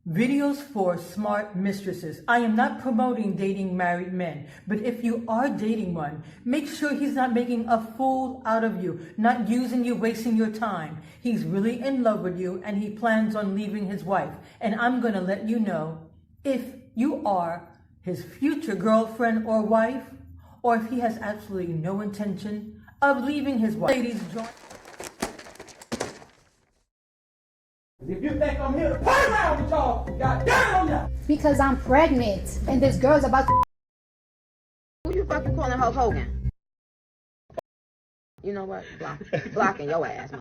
Videos for smart mistresses. I am not promoting dating married men, but if you are dating one, make sure he's not making a fool out of you, not using you, wasting your time. He's really in love with you and he plans on leaving his wife. And I'm going to let you know if you are his future girlfriend or wife, or if he has absolutely no intention of leaving his wife. Ladies, join. If you think I'm here to play around with y'all, goddamn ya! Because I'm pregnant and this girl's about to. Who you fucking calling Hulk Hogan? You know what? Blocking your ass.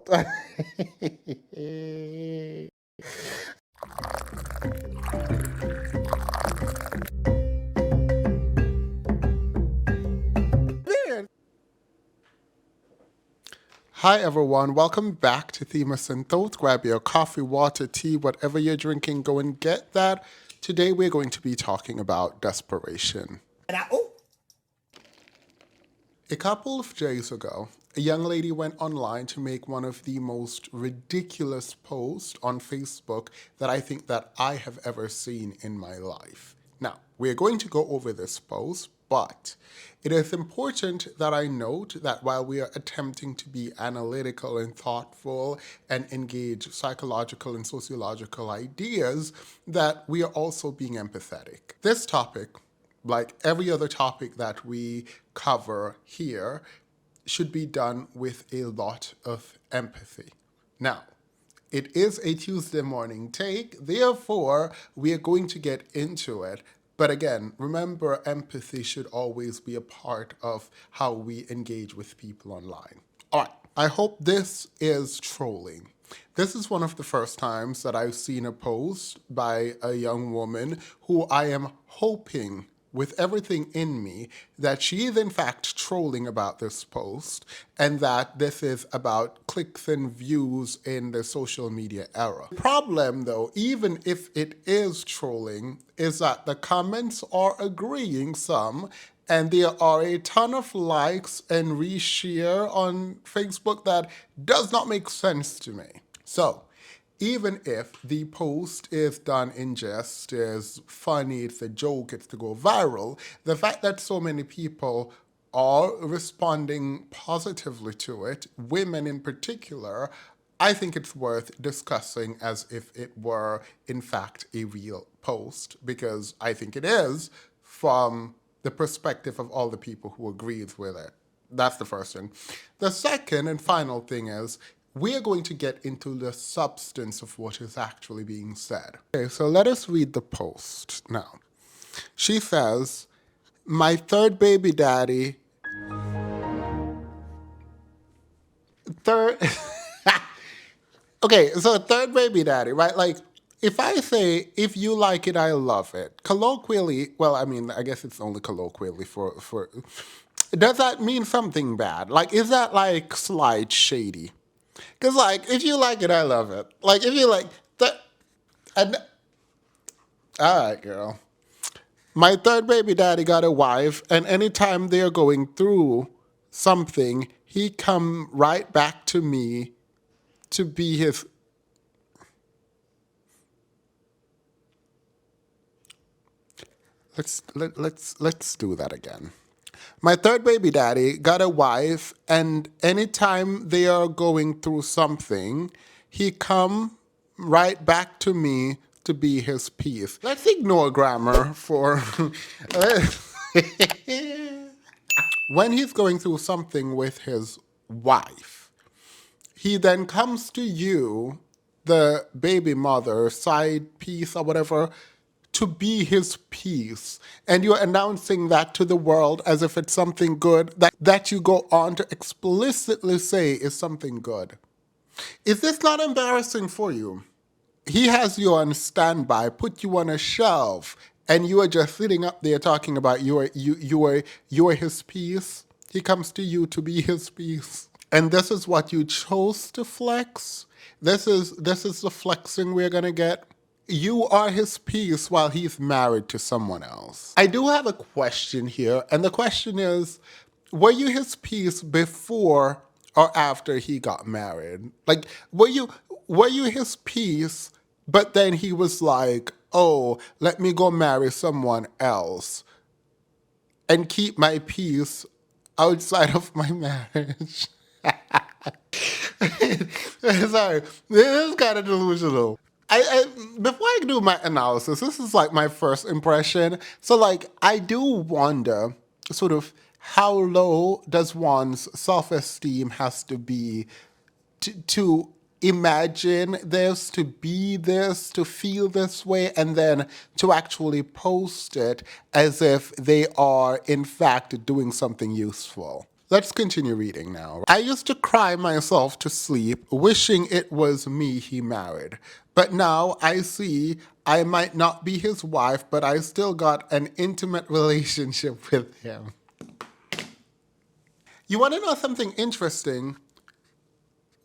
Hi everyone, welcome back to Themis and Thoughts. Grab your coffee, water, tea, whatever you're drinking, go and get that. Today we're going to be talking about desperation. A couple of days ago, a young lady went online to make one of the most ridiculous posts on Facebook that I think that I have ever seen in my life. Now, we're going to go over this post, but it is important that I note that while we are attempting to be analytical and thoughtful and engage psychological and sociological ideas, that we are also being empathetic. This topic, like every other topic that we cover here, should be done with a lot of empathy. Now, it is a Tuesday morning take, therefore, we are going to get into it. But again, remember, empathy should always be a part of how we engage with people online. All right, I hope this is trolling. This is one of the first times that I've seen a post by a young woman who I am hoping with everything in me that she is in fact trolling about this post and that this is about clicks and views in the social media era. The problem though, even if it is trolling, is that the comments are agreeing some and there are a ton of likes and reshare on Facebook that does not make sense to me. So, even if the post is done in jest, is funny, it's a joke, it's to go viral, the fact that so many people are responding positively to it, women in particular, I think it's worth discussing as if it were, in fact, a real post, because I think it is from the perspective of all the people who agrees with it. That's the first thing. The second and final thing is, we are going to get into the substance of what is actually being said. Okay, so let us read the post now. She says, my third baby daddy, okay, so third baby daddy, right? Like, if I say, if you like it, I love it, colloquially, well, I mean, I guess it's only colloquially for does that mean something bad? Like, is that like slight shady? Because, like, if you like it, I love it. Like, if you like that, all right, girl. My third baby daddy got a wife, and anytime they're going through something, he come right back to me to be his. Let's do that again. My third baby daddy got a wife, and anytime they are going through something, he come right back to me to be his peace. Let's ignore grammar for when he's going through something with his wife. He then comes to you, the baby mother, side piece or whatever, to be his peace. And you're announcing that to the world as if it's something good that you go on to explicitly say is something good. Is this not embarrassing for you? He has you on standby, put you on a shelf, and you are just sitting up there talking about you are his peace. He comes to you to be his peace. And this is what you chose to flex? This is the flexing we're gonna get? You are his peace while he's married to someone else. I do have a question here, and the question is, were you his peace before or after he got married? Like, were you his peace But then he was like, oh, let me go marry someone else and keep my peace outside of my marriage. Sorry, this is kind of delusional. Before I do my analysis, this is like my first impression. So like I do wonder sort of how low does one's self-esteem has to be to imagine this, to be this, to feel this way, and then to actually post it as if they are, in fact, doing something useful. Let's continue reading now. I used to cry myself to sleep, wishing it was me he married. But now I see I might not be his wife, but I still got an intimate relationship with him. You want to know something interesting?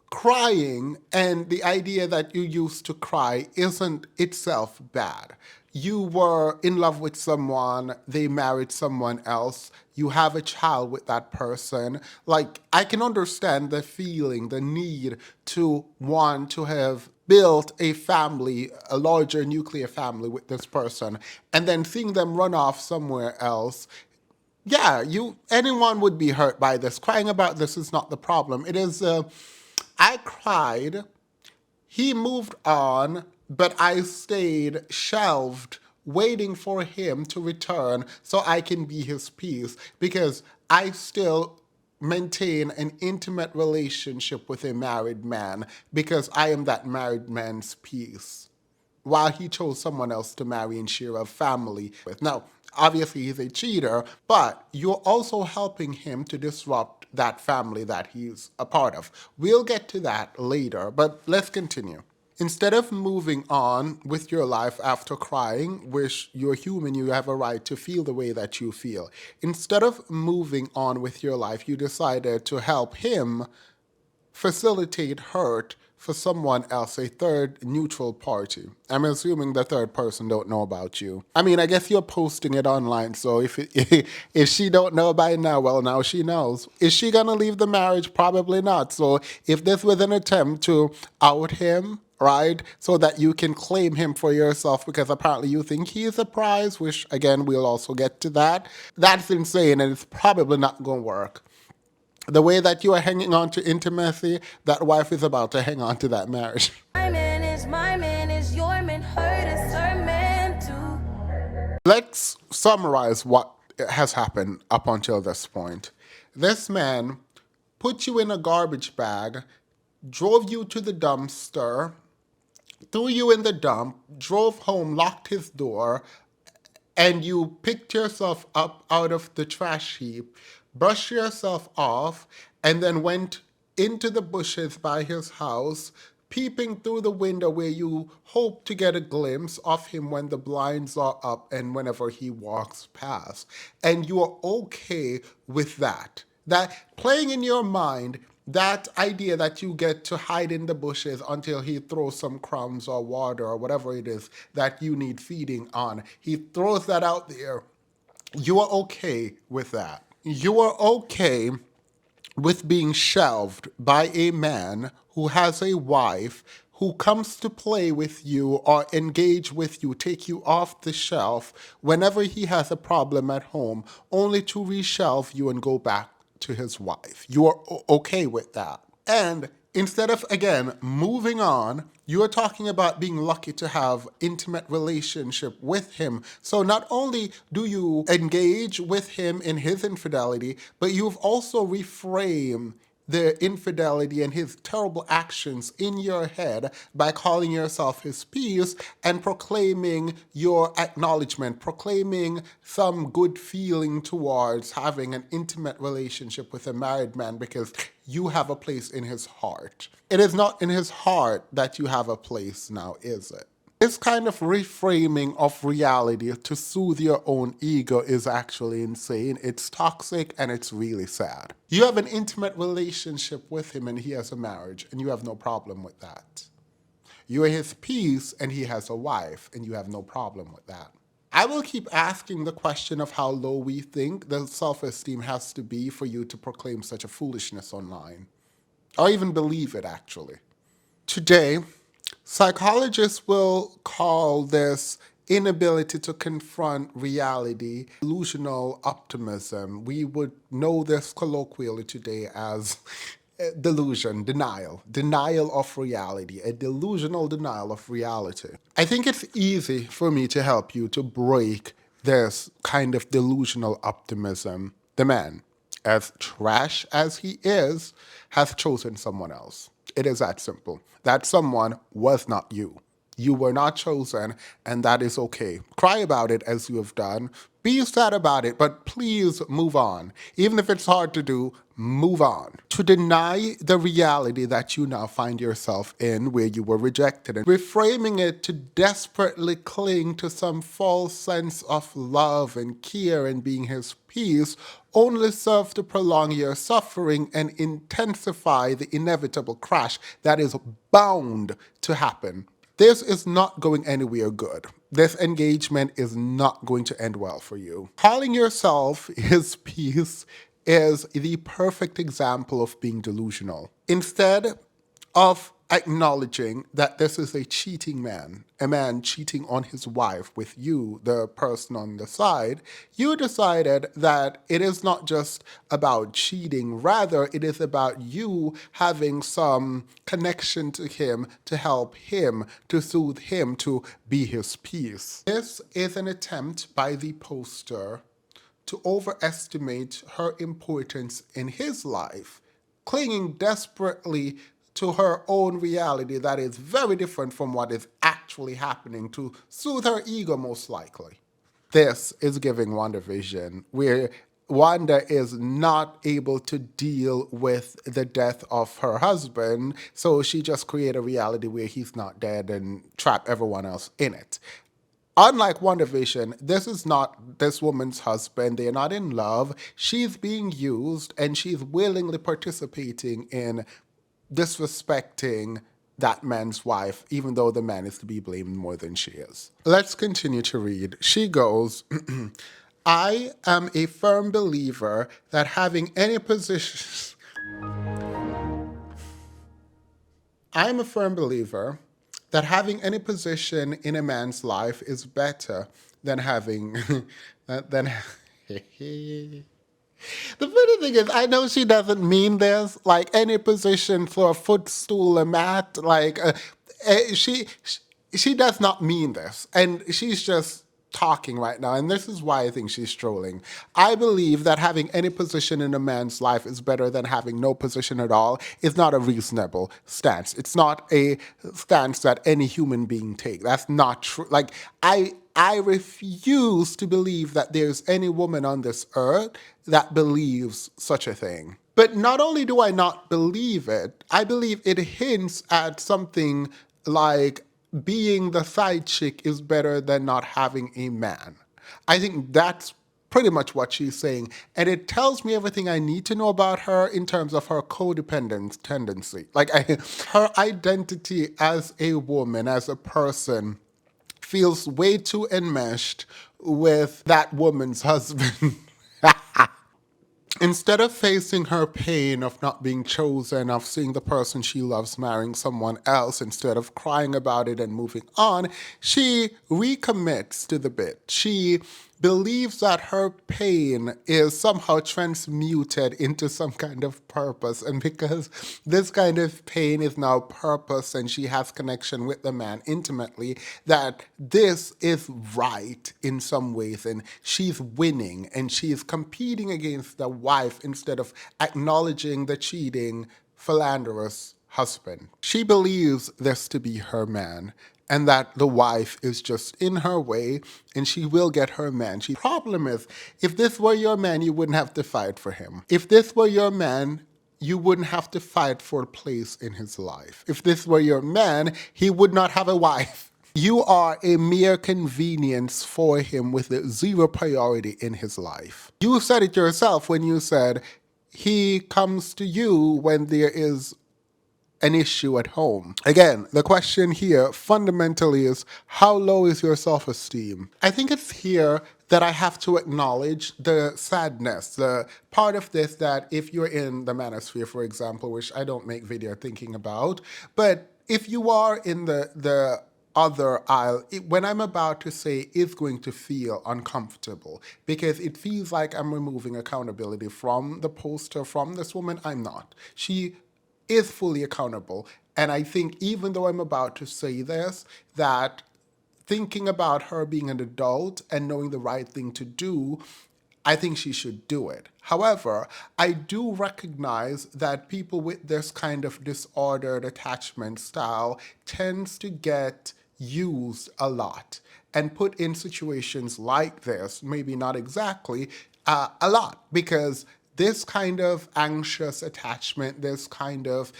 Crying and the idea that you used to cry isn't itself bad. You were in love with someone, they married someone else, you have a child with that person. Like, I can understand the feeling, the need to want to have built a family, a larger nuclear family with this person, and then seeing them run off somewhere else. Yeah, anyone would be hurt by this. Crying about this is not the problem. It is I cried, he moved on, but I stayed shelved, waiting for him to return so I can be his peace, because I still maintain an intimate relationship with a married man because I am that married man's peace, while he chose someone else to marry and share a family with. Now, obviously he's a cheater, but you're also helping him to disrupt that family that he's a part of. We'll get to that later, but let's continue. Instead of moving on with your life after crying, which you're human, you have a right to feel the way that you feel. Instead of moving on with your life, you decided to help him facilitate hurt for someone else, a third neutral party. I'm assuming the third person don't know about you. I mean, I guess you're posting it online, so if she don't know by now, well, now she knows. Is she gonna leave the marriage? Probably not. So if this was an attempt to out him, right, so that you can claim him for yourself because apparently you think he is a prize, which again, we'll also get to that, that's insane and it's probably not gonna work. The way that you are hanging on to intimacy, that wife is about to hang on to that marriage. My man is your man, hurt is her man too. Let's summarize what has happened up until this point. This man put you in a garbage bag, drove you to the dumpster, threw you in the dump, drove home, locked his door, and you picked yourself up out of the trash heap, brushed yourself off, and then went into the bushes by his house, peeping through the window where you hope to get a glimpse of him when the blinds are up and whenever he walks past. And you are okay with that. That playing in your mind, that idea that you get to hide in the bushes until he throws some crumbs or water or whatever it is that you need feeding on. He throws that out there. You are okay with that. You are okay with being shelved by a man who has a wife who comes to play with you or engage with you, take you off the shelf whenever he has a problem at home, only to reshelve you and go back to his wife. You are okay with that. And instead of, again, moving on, you are talking about being lucky to have intimate relationship with him. So not only do you engage with him in his infidelity, but you've also reframed the infidelity and his terrible actions in your head by calling yourself his peace and proclaiming your acknowledgement, proclaiming some good feeling towards having an intimate relationship with a married man because you have a place in his heart. It is not in his heart that you have a place now, is it? This kind of reframing of reality to soothe your own ego is actually insane. It's toxic and it's really sad. You have an intimate relationship with him and he has a marriage and you have no problem with that. You are his peace and he has a wife and you have no problem with that. I will keep asking the question of how low we think the self-esteem has to be for you to proclaim such a foolishness online. Or even believe it, actually. Today, Psychologists will call this inability to confront reality delusional optimism. We would know this colloquially today as delusion, denial of reality, a delusional denial of reality. I think it's easy for me to help you to break this kind of delusional optimism. The man, as trash as he is, has chosen someone else. It is that simple. That someone was not you. You were not chosen, and that is okay. Cry about it as you have done. Be sad about it, but please move on. Even if it's hard to do, move on. To deny the reality that you now find yourself in where you were rejected and reframing it to desperately cling to some false sense of love and care and being his peace only serve to prolong your suffering and intensify the inevitable crash that is bound to happen. This is not going anywhere good. This engagement is not going to end well for you. Calling yourself his peace is the perfect example of being delusional. Instead of acknowledging that this is a cheating man, a man cheating on his wife with you, the person on the side, you decided that it is not just about cheating, rather it is about you having some connection to him to help him, to soothe him, to be his peace. This is an attempt by the poster to overestimate her importance in his life, clinging desperately to her own reality that is very different from what is actually happening to soothe her ego, most likely. This is giving WandaVision, where Wanda is not able to deal with the death of her husband, so she just created a reality where he's not dead and trap everyone else in it. Unlike WandaVision, this is not this woman's husband. They're not in love. She's being used, and she's willingly participating in disrespecting that man's wife, even though the man is to be blamed more than she is. Let's continue to read. She goes, I am a firm believer that having any position... I am a firm believer that having any position in a man's life is better than having... than The funny thing is, I know she doesn't mean this, like any position for a footstool, a mat, like she does not mean this, and she's just talking right now, and this is why I think she's trolling. I believe that having any position in a man's life is better than having no position at all. It's not a reasonable stance. It's not a stance that any human being takes. That's not true. Like, I refuse to believe that there's any woman on this earth that believes such a thing. But not only do I not believe it, I believe it hints at something like being the side chick is better than not having a man. I think that's pretty much what she's saying. And it tells me everything I need to know about her in terms of her codependent tendency. Like her identity as a woman, as a person, feels way too enmeshed with that woman's husband. Instead of facing her pain of not being chosen, of seeing the person she loves marrying someone else, instead of crying about it and moving on, she recommits to the bit. She believes that her pain is somehow transmuted into some kind of purpose. And because this kind of pain is now purpose and she has connection with the man intimately, that this is right in some ways. And she's winning and she's competing against the wife instead of acknowledging the cheating, philanderous husband. She believes this to be her man, and that the wife is just in her way and she will get her man. The problem is, if this were your man, you wouldn't have to fight for him. If this were your man, you wouldn't have to fight for a place in his life. If this were your man, he would not have a wife. You are a mere convenience for him with zero priority in his life. You said it yourself when you said he comes to you when there is an issue at home. Again, the question here fundamentally is, how low is your self-esteem? I think it's here that I have to acknowledge the sadness, the part of this that if you're in the manosphere, for example, which I don't make video thinking about, but if you are in the other aisle, when I'm about to say is going to feel uncomfortable because it feels like I'm removing accountability from the poster, from this woman. I'm not. She is fully accountable. And I think even though I'm about to say this, that thinking about her being an adult and knowing the right thing to do, I think she should do it. However, I do recognize that people with this kind of disordered attachment style tends to get used a lot and put in situations like this, maybe not exactly, a lot, because this kind of anxious attachment, this kind of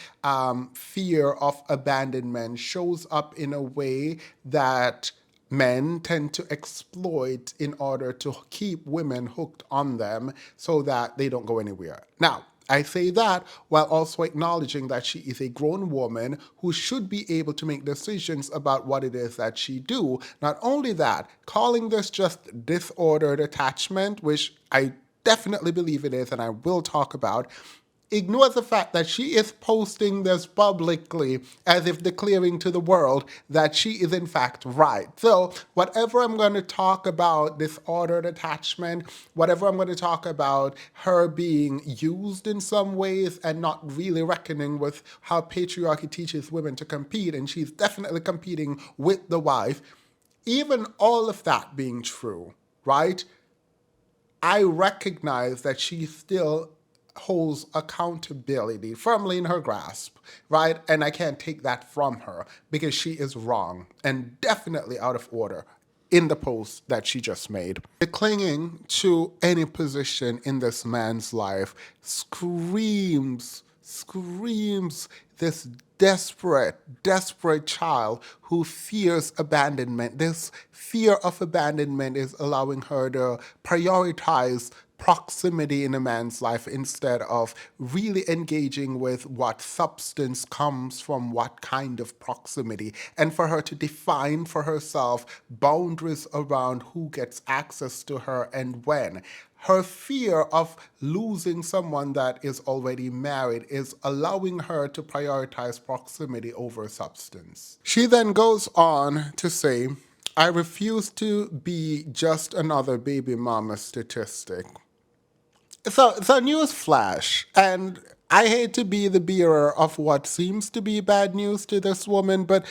fear of abandonment shows up in a way that men tend to exploit in order to keep women hooked on them so that they don't go anywhere. Now, I say that while also acknowledging that she is a grown woman who should be able to make decisions about what it is that she do. Not only that, calling this just disordered attachment, which I definitely believe it is, and I will talk about, ignores the fact that she is posting this publicly as if declaring to the world that she is in fact right. So whatever I'm going to talk about disordered attachment, whatever I'm going to talk about her being used in some ways and not really reckoning with how patriarchy teaches women to compete, and she's definitely competing with the wife, even all of that being true, right? I recognize that she still holds accountability firmly in her grasp, right? And I can't take that from her because she is wrong and definitely out of order in the post that she just made. Clinging to any position in this man's life screams this desperate child who fears abandonment. This fear of abandonment is allowing her to prioritize proximity in a man's life instead of really engaging with what substance comes from what kind of proximity, and for her to define for herself boundaries around who gets access to her and when. Her fear of losing someone that is already married is allowing her to prioritize proximity over substance. She then goes on to say, I refuse to be just another baby mama statistic. So news flash, and I hate to be the bearer of what seems to be bad news to this woman, but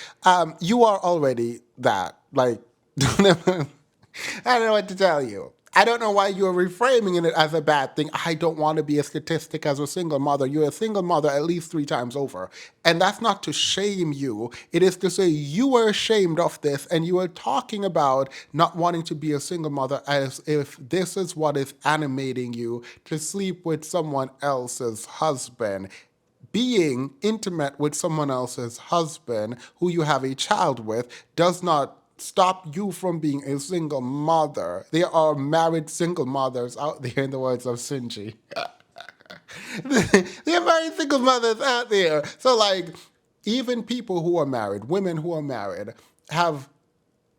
you are already that. Like, I don't know what to tell you. I don't know why you're reframing it as a bad thing. I don't want to be a statistic as a single mother. You're a single mother at least 3 times over. And that's not to shame you. It is to say you were ashamed of this and you are talking about not wanting to be a single mother as if this is what is animating you to sleep with someone else's husband. Being intimate with someone else's husband who you have a child with does not stop you from being a single mother. There are married single mothers out there, in the words of Sinji. There are married single mothers out there. So, like, even people who are married, women who are married, have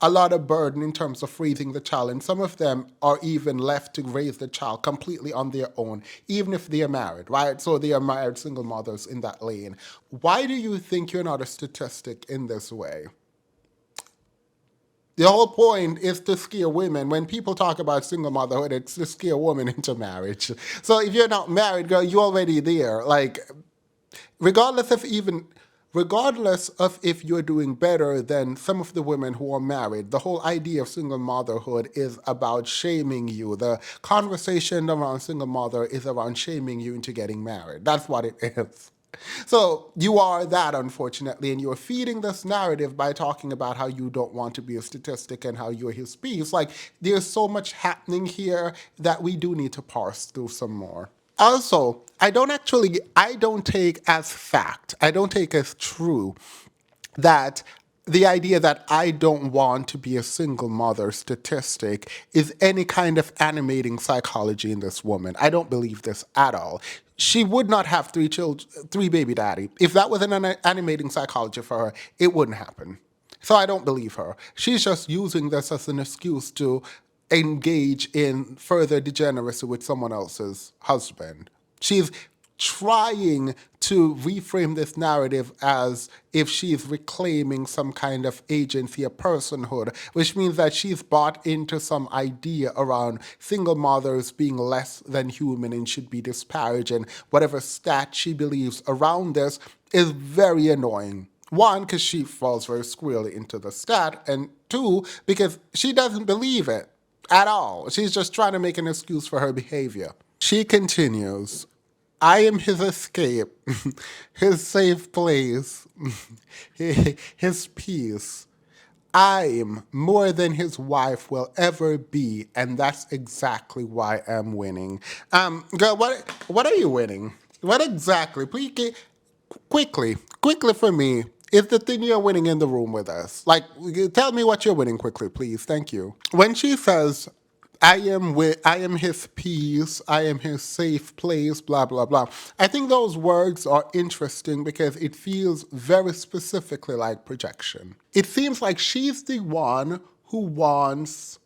a lot of burden in terms of raising the child, and some of them are even left to raise the child completely on their own, even if they are married, right? So they are married single mothers in that lane. Why do you think you're not a statistic in this way? The whole point is to scare women. When people talk about single motherhood, it's to scare women into marriage. So if you're not married, girl, you're already there. Like, regardless of if you're doing better than some of the women who are married, the whole idea of single motherhood is about shaming you. The conversation around single mother is around shaming you into getting married. That's what it is. So you are that, unfortunately, and you're feeding this narrative by talking about how you don't want to be a statistic and how you're his piece. Like, there's so much happening here that we do need to parse through some more. Also, I don't take as fact, I don't take as true that the idea that I don't want to be a single mother statistic is any kind of animating psychology in this woman. I don't believe this at all. She would not have 3 children, 3 baby daddy. If that was an animating psychology for her, it wouldn't happen. So I don't believe her. She's just using this as an excuse to engage in further degeneracy with someone else's husband. She's trying to reframe this narrative as if she's reclaiming some kind of agency, a personhood, which means that she's bought into some idea around single mothers being less than human and should be disparaged, and whatever stat she believes around this is very annoying. One, because she falls very squarely into the stat, and two, because she doesn't believe it at all. She's just trying to make an excuse for her behavior. She continues, I am his escape, his safe place, his peace. I'm more than his wife will ever be, and that's exactly why I'm winning. Girl, what are you winning? What exactly? Please quickly for me. Is the thing you're winning in the room with us? Like, tell me what you're winning quickly, please. Thank you. When she says, I am his peace, I am his safe place, blah, blah, blah. I think those words are interesting because it feels very specifically like projection. It seems like she's the one who wants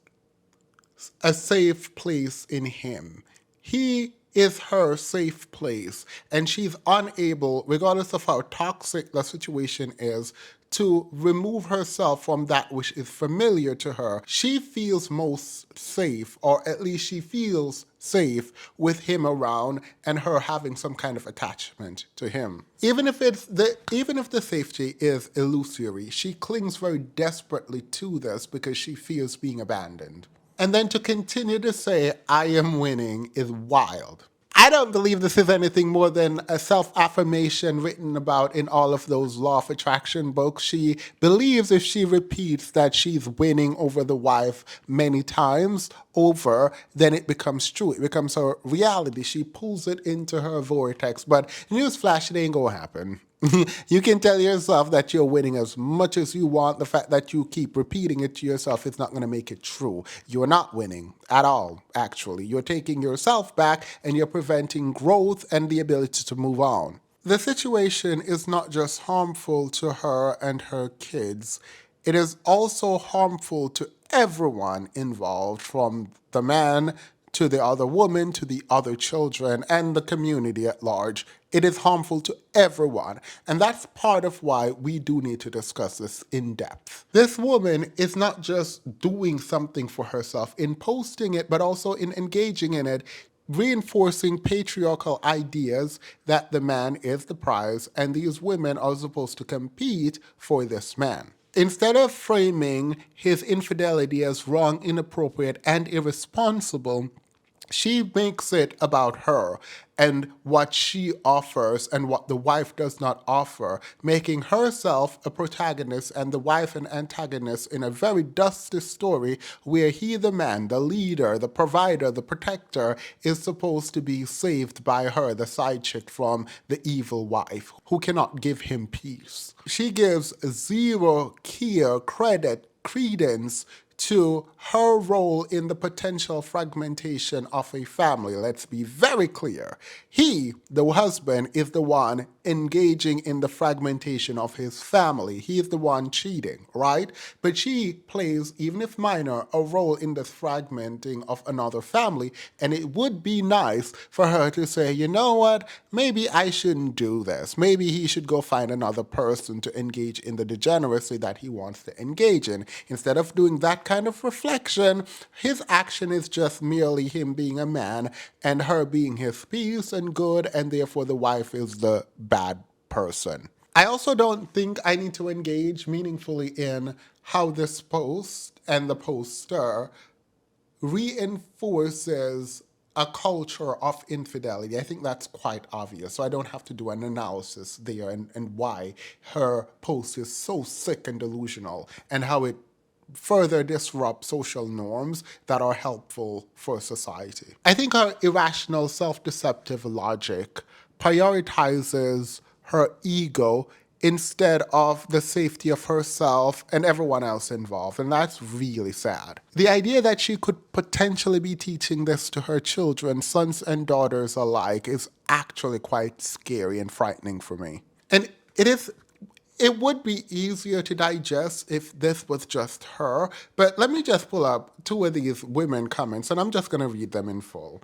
a safe place in him. He is her safe place, and she's unable, regardless of how toxic the situation is, to remove herself from that which is familiar to her. She feels most safe, or at least she feels safe with him around and her having some kind of attachment to him. Even if the safety is illusory, she clings very desperately to this because she fears being abandoned. And then to continue to say, I am winning, is wild. I don't believe this is anything more than a self-affirmation written about in all of those law of attraction books. She believes if she repeats that she's winning over the wife many times over, then it becomes true. It becomes her reality. She pulls it into her vortex. But newsflash, it ain't gonna happen. You can tell yourself that you're winning as much as you want. The fact that you keep repeating it to yourself is not going to make it true. You're not winning at all, actually. You're taking yourself back and you're preventing growth and the ability to move on. The situation is not just harmful to her and her kids, it is also harmful to everyone involved, from the man to the other woman, to the other children, and the community at large. It is harmful to everyone. And that's part of why we do need to discuss this in depth. This woman is not just doing something for herself in posting it, but also in engaging in it, reinforcing patriarchal ideas that the man is the prize and these women are supposed to compete for this man. Instead of framing his infidelity as wrong, inappropriate, and irresponsible, she makes it about her and what she offers and what the wife does not offer, making herself a protagonist and the wife an antagonist in a very dusty story where he, the man, the leader, the provider, the protector, is supposed to be saved by her, the side chick, from the evil wife who cannot give him peace. She gives zero care, credence to her role in the potential fragmentation of a family. Let's be very clear. He, the husband, is the one engaging in the fragmentation of his family. He is the one cheating, right? But she plays, even if minor, a role in the fragmenting of another family. And it would be nice for her to say, you know what, maybe I shouldn't do this. Maybe he should go find another person to engage in the degeneracy that he wants to engage in. Instead of doing that kind of reflection, his action is just merely him being a man and her being his peace and good, and therefore the wife is the bad person. I also don't think I need to engage meaningfully in how this post and the poster reinforces a culture of infidelity. I think that's quite obvious, so I don't have to do an analysis there and why her post is so sick and delusional and how it further disrupt social norms that are helpful for society. I think her irrational, self-deceptive logic prioritizes her ego instead of the safety of herself and everyone else involved, and that's really sad. The idea that she could potentially be teaching this to her children, sons and daughters alike, is actually quite scary and frightening for me. And it would be easier to digest if this was just her, but let me just pull up two of these women comments, and I'm just going to read them in full.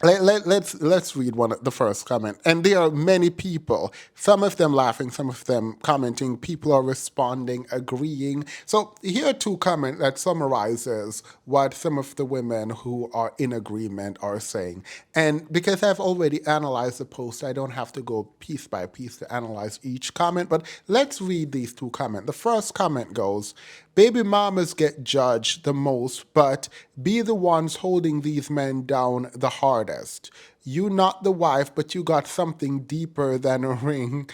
Let's read the first comment. And there are many people, some of them laughing, some of them commenting. People are responding, agreeing. So here are two comments that summarizes what some of the women who are in agreement are saying. And because I've already analyzed the post, I don't have to go piece by piece to analyze each comment. But let's read these two comments. The first comment goes, baby mamas get judged the most, but be the ones holding these men down the hardest. You not the wife, but you got something deeper than a ring.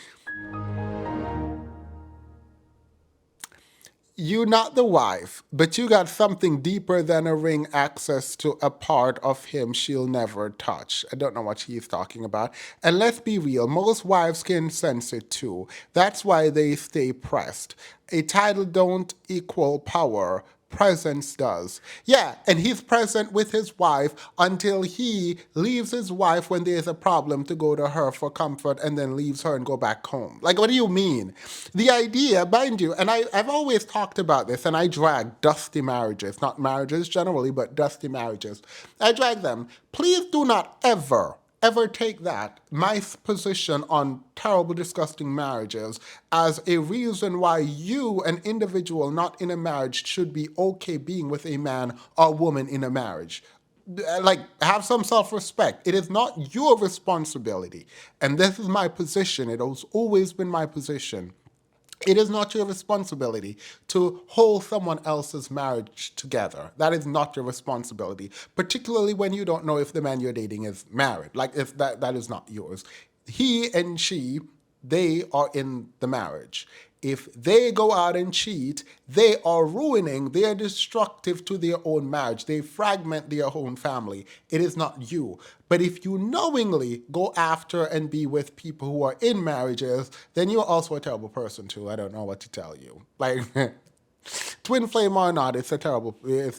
You not the wife, but you got something deeper than a ring, access to a part of him she'll never touch. I don't know what he's talking about. And let's be real, most wives can sense it too. That's why they stay pressed. A title don't equal power. Presence does. Yeah, and he's present with his wife until he leaves his wife when there's a problem to go to her for comfort and then leaves her and go back home. Like, what do you mean? The idea, mind you, and I've always talked about this, and I drag dusty marriages, not marriages generally, but dusty marriages. I drag them. Please do not ever take that, my position on terrible, disgusting marriages, as a reason why you, an individual not in a marriage, should be okay being with a man or woman in a marriage. Like, have some self-respect. It is not your responsibility. And this is my position. It has always been my position. It is not your responsibility to hold someone else's marriage together. That is not your responsibility, particularly when you don't know if the man you're dating is married. Like, if that is not yours. He and she, they are in the marriage. If they go out and cheat, they are ruining, they are destructive to their own marriage. They fragment their own family. It is not you. But if you knowingly go after and be with people who are in marriages, then you're also a terrible person too. I don't know what to tell you. Like, twin flame or not, it's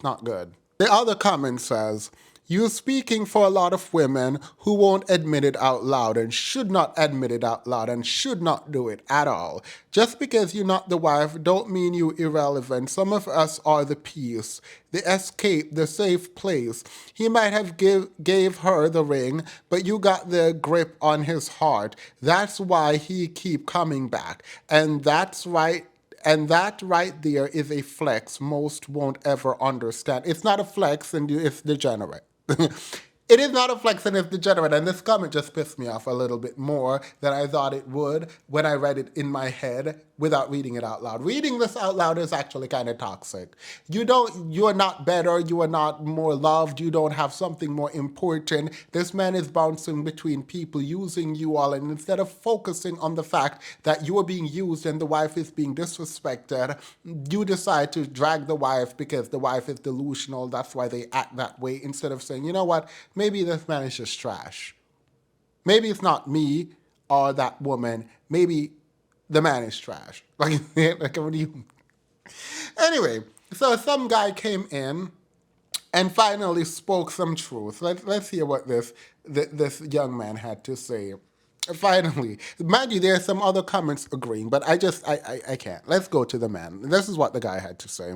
not good. The other comment says, you're speaking for a lot of women who won't admit it out loud and should not admit it out loud and should not do it at all. Just because you're not the wife don't mean you irrelevant. Some of us are the peace, the escape, the safe place. He might have gave her the ring, but you got the grip on his heart. That's why he keep coming back. And that's right. And that right there is a flex most won't ever understand. It's not a flex and it's degenerate. It is not a flex and it's degenerate. And this comment just pissed me off a little bit more than I thought it would when I read it in my head without reading it out loud. Reading this out loud is actually kind of toxic. You are not better. You are not more loved. You don't have something more important. This man is bouncing between people, using you all. And instead of focusing on the fact that you are being used and the wife is being disrespected, you decide to drag the wife because the wife is delusional. That's why they act that way, instead of saying, you know what, maybe this man is just trash. Maybe it's not me or that woman. Maybe the man is trash. Like what do you... Anyway, so some guy came in and finally spoke some truth. Let's hear what this young man had to say. Finally, mind you, there are some other comments agreeing, but I can't. Let's go to the man. This is what the guy had to say.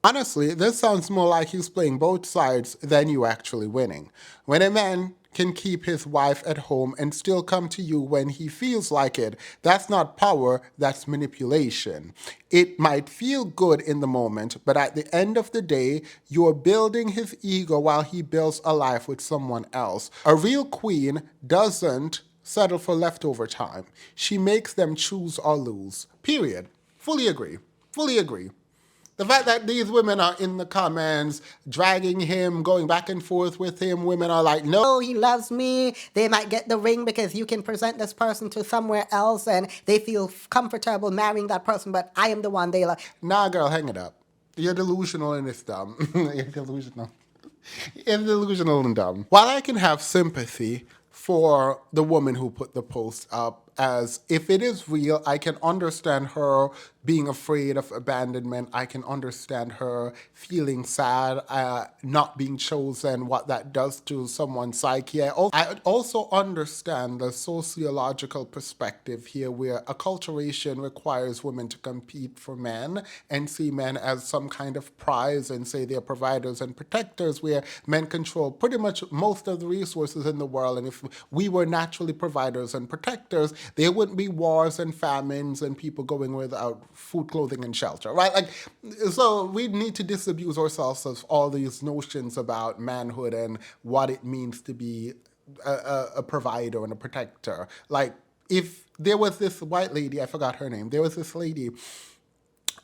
Honestly, this sounds more like he's playing both sides than you actually winning. When a man can keep his wife at home and still come to you when he feels like it, that's not power, that's manipulation. It might feel good in the moment, but at the end of the day, you're building his ego while he builds a life with someone else. A real queen doesn't settle for leftover time. She makes them choose or lose. Period. Fully agree. Fully agree. The fact that these women are in the comments, dragging him, going back and forth with him, women are like, no, he loves me. They might get the ring because you can present this person to somewhere else and they feel comfortable marrying that person, but I am the one they love. Nah, girl, hang it up. You're delusional and it's dumb. You're delusional. You're delusional and dumb. While I can have sympathy for the woman who put the post up as if it is real, I can understand her being afraid of abandonment. I can understand her feeling sad, not being chosen, what that does to someone's psyche. I also understand the sociological perspective here, where acculturation requires women to compete for men and see men as some kind of prize and say they're providers and protectors, where men control pretty much most of the resources in the world. And if we were naturally providers and protectors, there wouldn't be wars and famines and people going without food, clothing, and shelter, right? Like, so we need to disabuse ourselves of all these notions about manhood and what it means to be a provider and a protector. Like, if there was this white lady, I forgot her name, there was this lady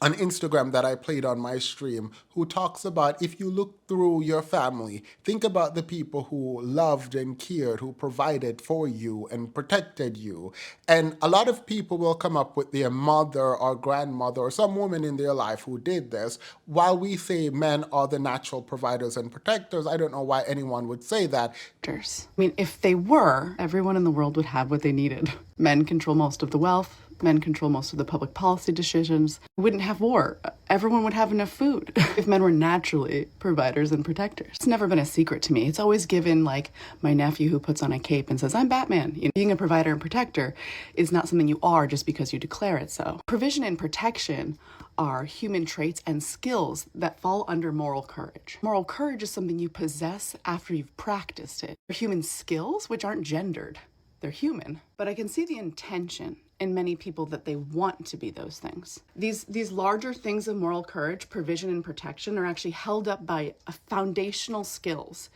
on Instagram that I played on my stream who talks about, if you look through your family, think about the people who loved and cared, who provided for you and protected you. And a lot of people will come up with their mother or grandmother or some woman in their life who did this. While we say men are the natural providers and protectors, I don't know why anyone would say that. I mean, if they were, everyone in the world would have what they needed. Men control most of the wealth. Men control most of the public policy decisions. We wouldn't have war. Everyone would have enough food if men were naturally providers and protectors. It's never been a secret to me. It's always given, like my nephew who puts on a cape and says, I'm Batman. You know, being a provider and protector is not something you are just because you declare it so. Provision and protection are human traits and skills that fall under moral courage. Moral courage is something you possess after you've practiced it. They're human skills, which aren't gendered. They're human. But I can see the intention in many people that they want to be those things. These larger things of moral courage, provision and protection, are actually held up by foundational skills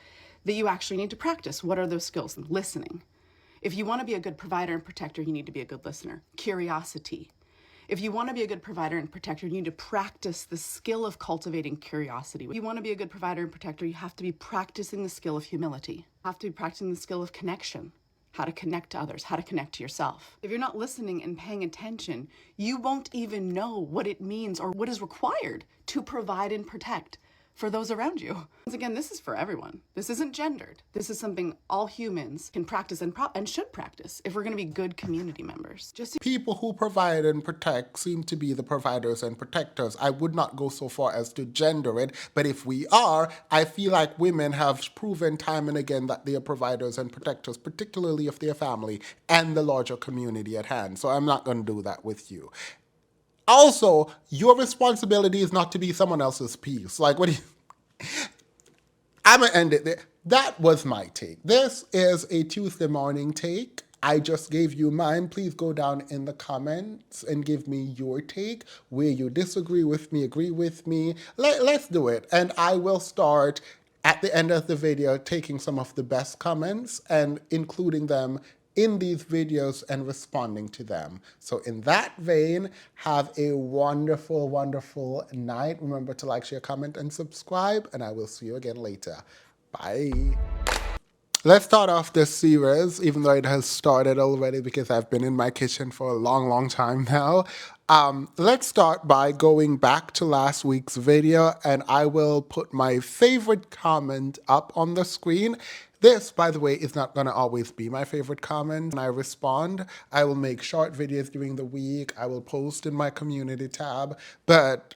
that you actually need to practice. What are those skills? Listening. If you want to be a good provider and protector, you need to be a good listener. Curiosity. If you want to be a good provider and protector, you need to practice the skill of cultivating curiosity. If you want to be a good provider and protector, you have to be practicing the skill of humility. You have to be practicing the skill of connection. How to connect to others, how to connect to yourself. If you're not listening and paying attention, you won't even know what it means or what is required to provide and protect for those around you. Once again, this is for everyone. This isn't gendered. This is something all humans can practice and should practice if we're going to be good community members. People who provide and protect seem to be the providers and protectors. I would not go so far as to gender it, but if we are, I feel like women have proven time and again that they are providers and protectors, particularly of their family and the larger community at hand. So I'm not going to do that with you. Also, your responsibility is not to be someone else's piece. Like, what do you... I'm going to end it there. That was my take. This is a Tuesday morning take. I just gave you mine. Please go down in the comments and give me your take, where you disagree with me, agree with me. Let's do it. And I will start at the end of the video taking some of the best comments and including them in these videos and responding to them. So in that vein, have a wonderful, wonderful night. Remember to like, share, comment, and subscribe, and I will see you again later. Bye. Let's start off this series, even though it has started already because I've been in my kitchen for a long, long time now. Let's start by going back to last week's video, and I will put my favorite comment up on the screen. This, by the way, is not going to always be my favorite comment. When I respond, I will make short videos during the week. I will post in my community tab, but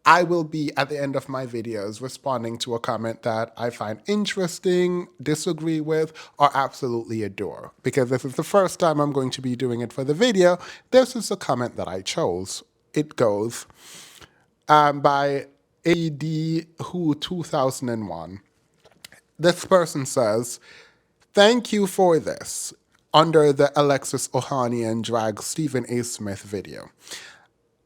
I will be at the end of my videos responding to a comment that I find interesting, disagree with, or absolutely adore. Because this is the first time I'm going to be doing it for the video. This is a comment that I chose. It goes by AD Who 2001. This person says, thank you for this, under the Alexis Ohanian drag Stephen A. Smith video.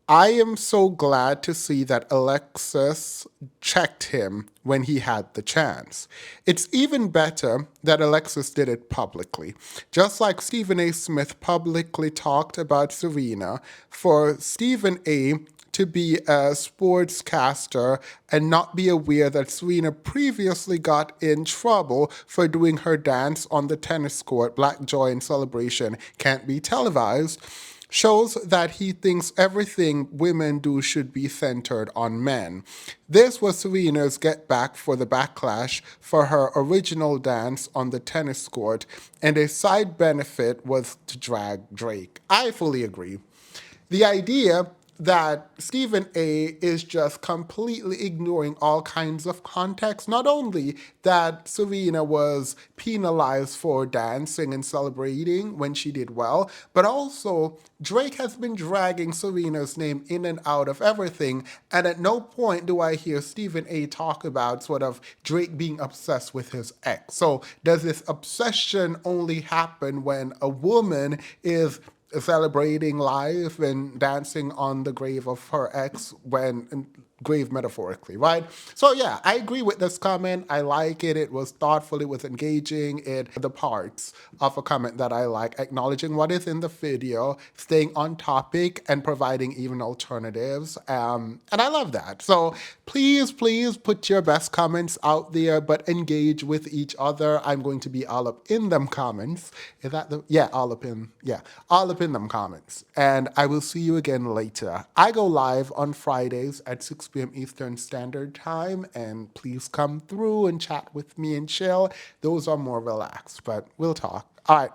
I am so glad to see that Alexis checked him when he had the chance. It's even better that Alexis did it publicly. Just like Stephen A. Smith publicly talked about Serena, for Stephen A. to be a sportscaster and not be aware that Serena previously got in trouble for doing her dance on the tennis court, Black Joy in celebration, can't be televised, shows that he thinks everything women do should be centered on men. This was Serena's get back for the backlash for her original dance on the tennis court, and a side benefit was to drag Drake. I fully agree. The idea that Stephen A is just completely ignoring all kinds of context, not only that Serena was penalized for dancing and celebrating when she did well, but also Drake has been dragging Serena's name in and out of everything, and at no point do I hear Stephen A talk about sort of Drake being obsessed with his ex. So does this obsession only happen when a woman is celebrating life and dancing on the grave of her ex, when grave metaphorically, right? So yeah, I agree with this comment. I like it. It was thoughtful. It was engaging. The parts of a comment that I like, acknowledging what is in the video, staying on topic, and providing even alternatives. And I love that. So please put your best comments out there, but engage with each other. I'm going to be all up in them comments. Is that the, yeah, all up in them comments. And I will see you again later. I go live on Fridays at 6 p.m. Eastern Standard Time, and please come through and chat with me and chill. Those are more relaxed, but we'll talk. All right.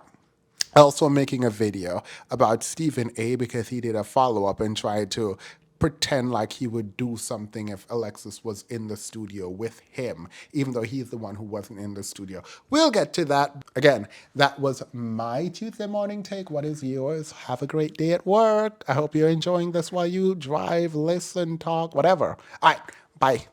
Also making a video about Stephen A because he did a follow-up and tried to pretend like he would do something if Alexis was in the studio with him, even though he's the one who wasn't in the studio. We'll get to that. Again, that was my Tuesday morning take. What is yours? Have a great day at work. I hope you're enjoying this while you drive, listen, talk, whatever. All right, bye.